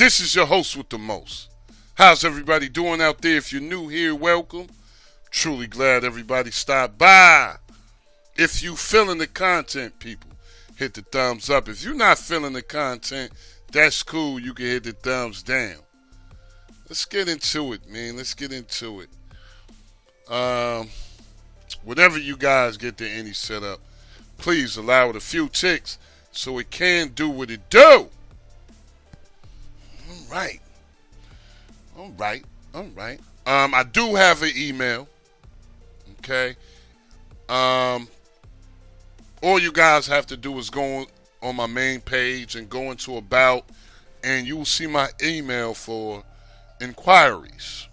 This is your host with the most. How's everybody doing out there? If you're new here, welcome. Truly glad everybody stopped by. If you feeling the content, people, hit the thumbs up. If you're not feeling the content, that's cool. You can hit the thumbs down. Let's get into it, man. Let's get into it. Whenever you guys get the any set up, please allow it a few ticks so it can do what it do. All right. I do have an email. Okay. All you guys have to do is go on my main page and go into About, and you will see my email for inquiries.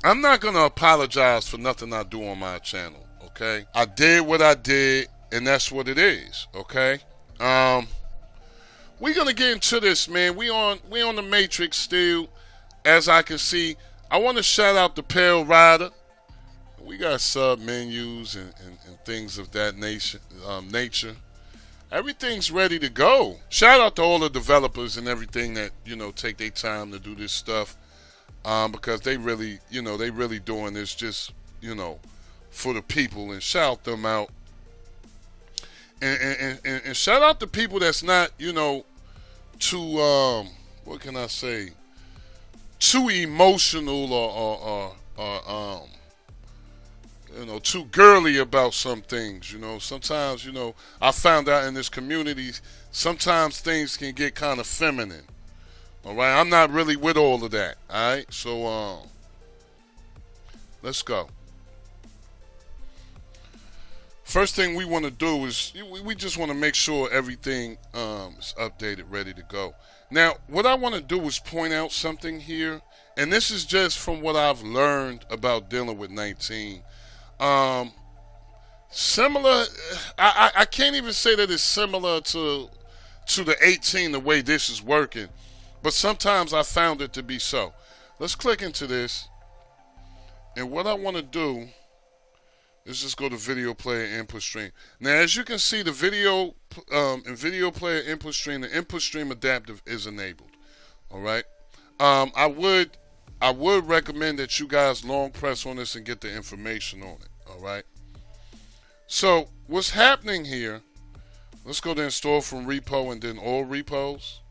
I'm not going to apologize for nothing I do on my channel, okay? I did what I did, and that's what it is, okay? We're going to get into this, man. We on the Matrix still, as I can see. I want to shout out the Pale Rider. We got sub menus and things of that nature. Everything's ready to go. Shout out to all the developers and everything that, take their time to do this stuff. Because they really doing this just, for the people, and shout them out. And shout out to people that's not, too, what can I say, too emotional or too girly about some things. Sometimes, I found out in this community, sometimes things can get kind of feminine. All right, I'm not really with all of that. All right, so let's go. First thing we want to do is we just want to make sure everything is updated, ready to go. Now, what I want to do is point out something here, and this is just from what I've learned about dealing with 19. Similar, I can't even say that it's similar to the 18, the way this is working. But sometimes I found it to be so. Let's click into this. And what I want to do is just go to video player input stream. Now, as you can see, the video in video player input stream, the input stream adaptive is enabled. All right. I would recommend that you guys long press on this and get the information on it. All right. So what's happening here? Let's go to install from repo and then all repos.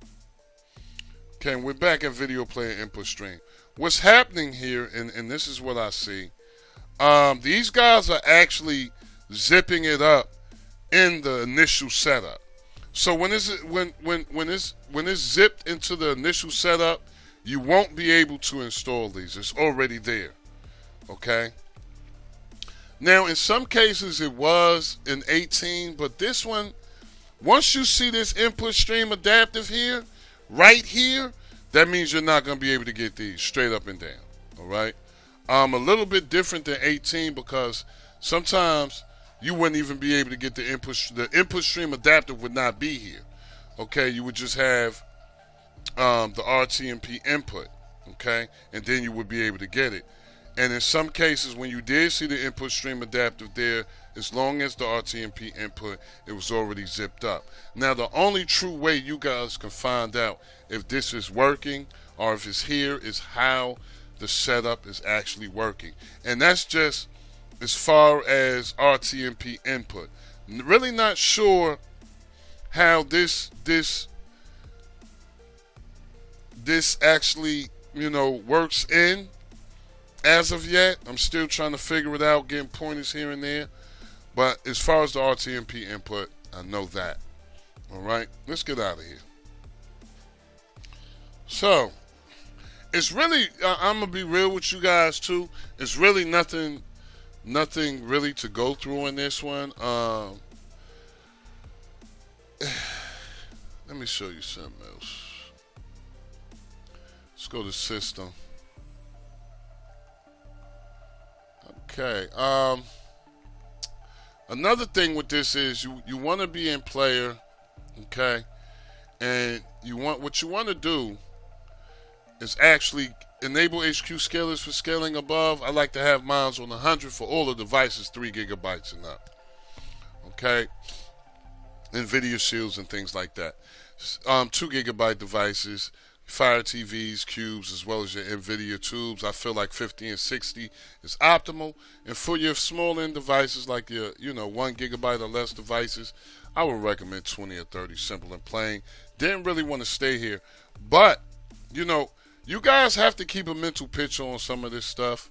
Okay, we're back at video player input stream. What's happening here, and this is what I see, these guys are actually zipping it up in the initial setup. So when it's zipped into the initial setup, you won't be able to install these. It's already there. Okay. Now, in some cases, it was in 18, but this one, once you see this input stream adaptive here, right here, that means you're not going to be able to get these straight up and down. All right. A little bit different than 18 because sometimes you wouldn't even be able to get the input stream adaptive would not be here. Okay. You would just have the RTMP input. Okay. And then you would be able to get it. And in some cases, when you did see the input stream adaptive there, as long as the RTMP input, it was already zipped up. Now, the only true way you guys can find out if this is working or if it's here is how the setup is actually working. And that's just as far as RTMP input. Really not sure how this actually, works in. As of yet, I'm still trying to figure it out, getting pointers here and there. But as far as the RTMP input, I know that. All right, let's get out of here. So, it's really, I'm going to be real with you guys too. It's really nothing really to go through in this one. Let me show you something else. Let's go to system. Okay. Another thing with this is you want to be in player, okay, and what you want to do is actually enable HQ scalers for scaling above. I like to have mine on 100 for all the devices, 3 gigabytes and up. Okay, NVIDIA shields and things like that. 2 gigabyte devices, Fire TVs, cubes, as well as your NVIDIA tubes. I feel like 50 and 60 is optimal. And for your small end devices, like your 1 gigabyte or less devices, I would recommend 20 or 30, simple and plain. Didn't really want to stay here. But, you guys have to keep a mental picture on some of this stuff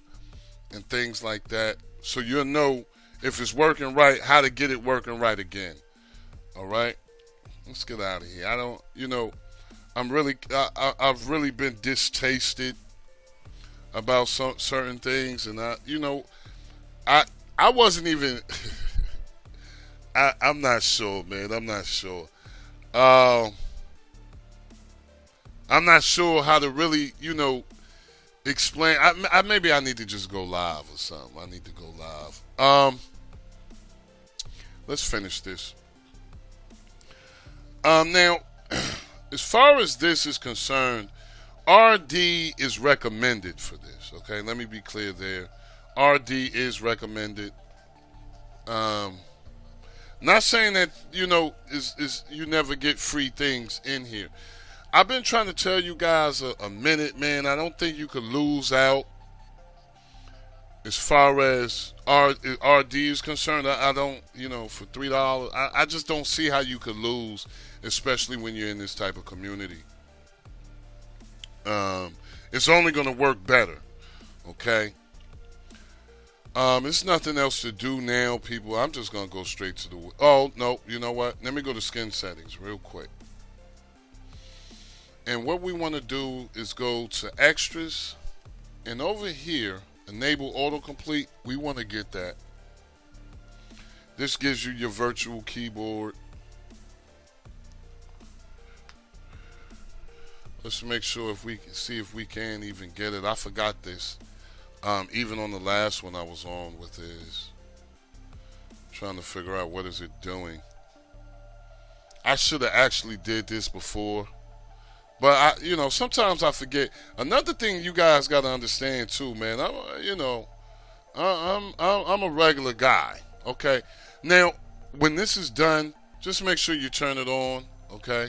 and things like that, so you'll know if it's working right, how to get it working right again. All right? Let's get out of here. I've really been distasted about certain things, and I wasn't even. I'm not sure, man. I'm not sure. I'm not sure how to really, explain. Maybe I need to just go live or something. I need to go live. Let's finish this. Now. As far as this is concerned, RD is recommended for this. Okay, let me be clear there. RD is recommended. Not saying that is you never get free things in here. I've been trying to tell you guys a minute, man. I don't think you could lose out as far as RD is concerned. I don't, for $3, I just don't see how you could lose, especially when you're in this type of community. It's only going to work better, okay? There's nothing else to do now, people. I'm just going to go straight to the... Oh, no, you know what? Let me go to skin settings real quick. And what we want to do is go to extras, and over here, enable autocomplete. We want to get that. This gives you your virtual keyboard. Let's make sure if we can even get it. I forgot this. Even on the last one I was on with is trying to figure out what is it doing. I should have actually did this before. But sometimes I forget. Another thing you guys got to understand too, man. I'm a regular guy. Okay. Now, when this is done, just make sure you turn it on. Okay.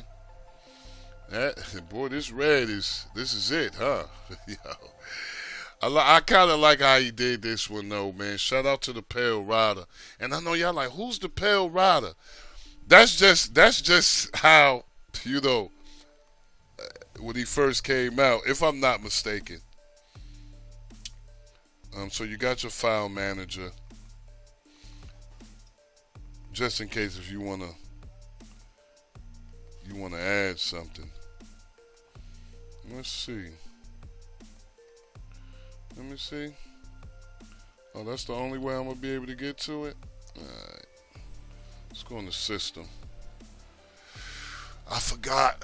Boy, this is it, huh? Yo. I kind of like how he did this one though, man. Shout out to the Pale Rider. And I know y'all like, who's the Pale Rider? That's just how when he first came out, if I'm not mistaken. So you got your file manager, just in case if you wanna add something. Let's see. Let me see. Oh, that's the only way I'm gonna be able to get to it. All right. Let's go in the system. I forgot.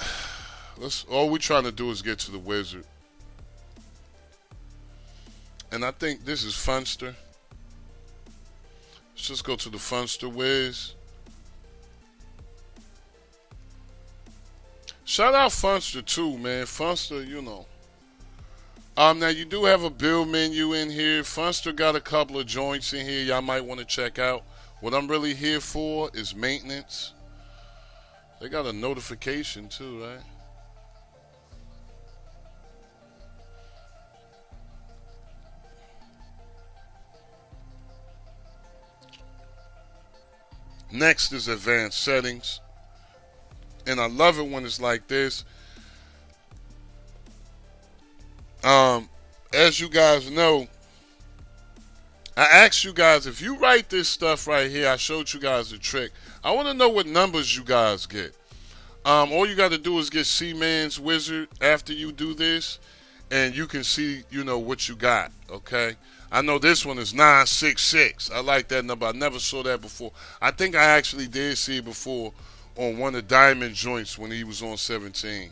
All we're trying to do is get to the wizard. And I think this is Funster. Let's just go to the Funster Wiz. Shout out Funster too, man. Funster, Now you do have a build menu in here. Funster got a couple of joints in here y'all might want to check out. What I'm really here for is maintenance. They got a notification too, right? Next is advanced settings. And I love it when it's like this. As you guys know, I asked you guys, if you write this stuff right here, I showed you guys a trick. I want to know what numbers you guys get. All you got to do is get C-Man's Wizard after you do this, and you can see, what you got, okay? I know this one is 966. I like that number. I never saw that before. I think I actually did see it before on one of Diamond joints when he was on 17.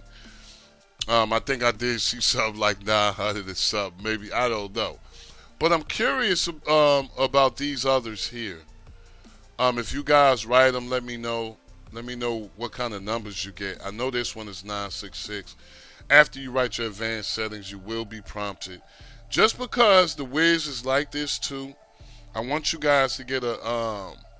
I think I did see something like 900 or something. Maybe, I don't know. But I'm curious about these others here. If you guys write them, let me know. Let me know what kind of numbers you get. I know this one is 966. After you write your advanced settings, you will be prompted. Just because the Wiz is like this too, I want you guys to get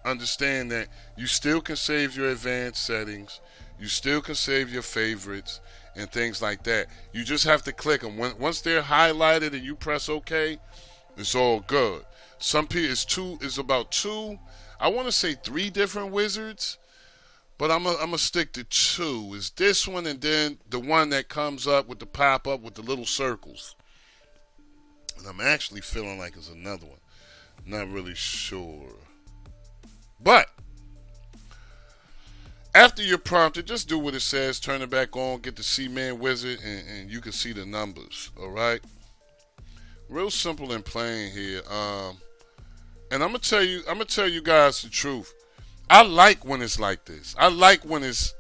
understand that you still can save your advanced settings. You still can save your favorites. and things like that. You just have to click them. Once they're highlighted and you press OK, it's all good. Some people, it's about two, I want to say three different wizards, but I'm gonna stick to two. It's this one and then the one that comes up with the pop-up with the little circles. And I'm actually feeling like it's another one. Not really sure. But after you're prompted, just do what it says. Turn it back on. Get the C-Man Wizard, and you can see the numbers. All right. Real simple and plain here. And I'm gonna tell you guys the truth. I like when it's like this. I like when it's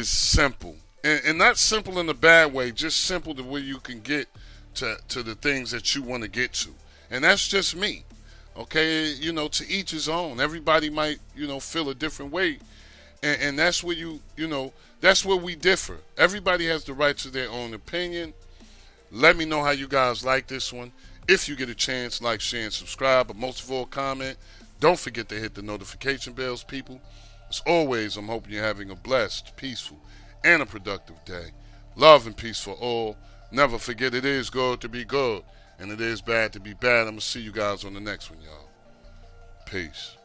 simple, and not simple in a bad way. Just simple the way you can get to the things that you want to get to, and that's just me. Okay, to each his own. Everybody might, feel a different way, and that's where that's where we differ. Everybody has the right to their own opinion. Let me know how you guys like this one. If you get a chance, like, share, and subscribe, but most of all, comment. Don't forget to hit the notification bells, people. As always, I'm hoping you're having a blessed, peaceful, and a productive day. Love and peace for all. Never forget it is good to be good, and it is bad to be bad. I'm going to see you guys on the next one, y'all. Peace.